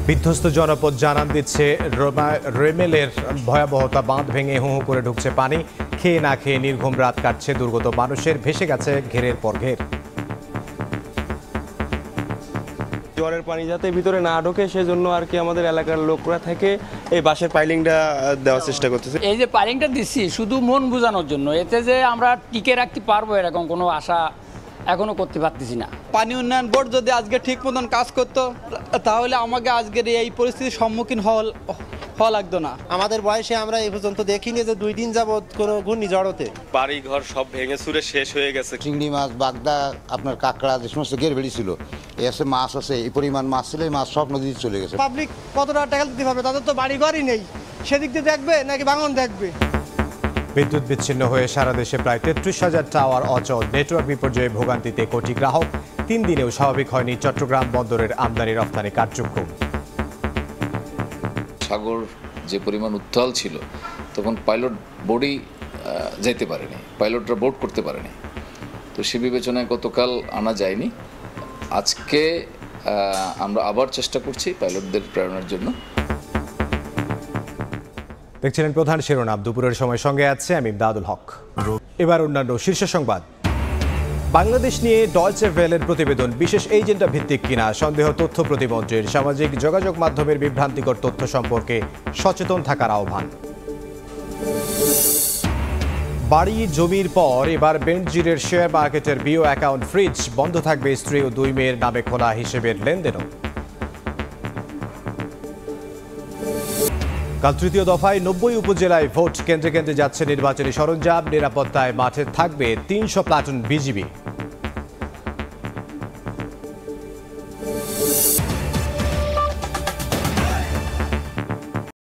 বিধ্বস্ত জনপদ জানান দিচ্ছে রেমেলের ভয়াবহতা। বাঁধ ভেঙে হু হু করে ঢুকছে পানি। খেয়ে না খেয়ে নির্ঘুম রাত কাটছে দুর্গত মানুষের। ভেসে গেছে ঘেরের পর ঘের। জোয়ারের পানি যাতে ভিতরে না ঢোকে সেজন্য আর কি আমাদের এলাকার লোকরা থেকে এই বাঁশের পাইলিংটা দেওয়ার চেষ্টা করতেছে। এই যে পাইলিংটা দিচ্ছি শুধু মন বোঝানোর জন্য, এতে যে আমরা টিকে রাখতে পারবো এরকম কোনো আশা এখনো করতে পারতেছি না। পানি উন্নয়ন বোর্ড যদি আজকে ঠিক মতন কাজ করতো তাহলে আমাকে আজকের এই পরিস্থিতির সম্মুখীন হওয়া লাগতো না। আমাদের বয়সে আমরা এই পর্যন্ত দেখিনি যে 2 দিন যাবত কোনো ঘূর্ণিঝড়তে বাড়ি ঘর সব ভেঙে চুরে শেষ হয়ে গেছে। চিংড়ি মাছ, বাগদা, আপনার কাঁকড়া, যে সমস্ত গের বেড়ি ছিল, এসে মাছ আছে, এই পরিমাণ মাছ ছিল, এই মাছ সব নদীতে চলে গেছে। পাবলিক কতটা টাকা দিতে পারবে? তাদের তো বাড়ি ঘরই নেই, সেদিক দিয়ে দেখবে নাকি ভাঙন দেখবে? বিদ্যুৎ বিচ্ছিন্ন হয়ে সারা দেশে প্রায় 33,000 টাওয়ার অচল। নেটওয়ার্ক বিপর্যয়ে ভোগান্তিতে কোটি গ্রাহক। 3 দিনেও স্বাভাবিক হয়নি চট্টগ্রাম বন্দরের আমদানি রপ্তানি কার্যক্রম। সাগর যে পরিমাণ উত্তাল ছিল তখন পাইলট বোর্ডই যেতে পারেনি, পাইলটরা বোর্ড করতে পারেনি। তো সে বিবেচনায় গতকাল আনা যায়নি। আজকে আমরা আবার চেষ্টা করছি পাইলটদের প্রেরণার জন্য। দেখছিলেন প্রধান শিরোনাম। দুপুরের সময় সঙ্গে আছে আমি ইমদাদুল হক। এবার অন্যান্য শীর্ষ সংবাদ। বাংলাদেশ নিয়ে ডয়চে ভেলের প্রতিবেদন বিশেষ এজেন্ডা ভিত্তিক কিনা সন্দেহ তথ্য প্রতিমন্ত্রীর। সামাজিক যোগাযোগ মাধ্যমের বিভ্রান্তিকর তথ্য সম্পর্কে সচেতন থাকার আহ্বান। বাড়ি জমির পর এবার বেনজিরের শেয়ার মার্কেটের বিও অ্যাকাউন্ট ফ্রিজ। বন্ধ থাকবে স্ত্রী ও 2 মেয়ের নামে খোলা হিসেবের লেনদেনও। কাল তৃতীয় দফায় 90 উপজেলায় ভোট। কেন্দ্রে কেন্দ্রে যাচ্ছে নির্বাচনী সরঞ্জাম। নিরাপত্তায় মাঠে থাকবে 300 প্লাটুন বিজিবি।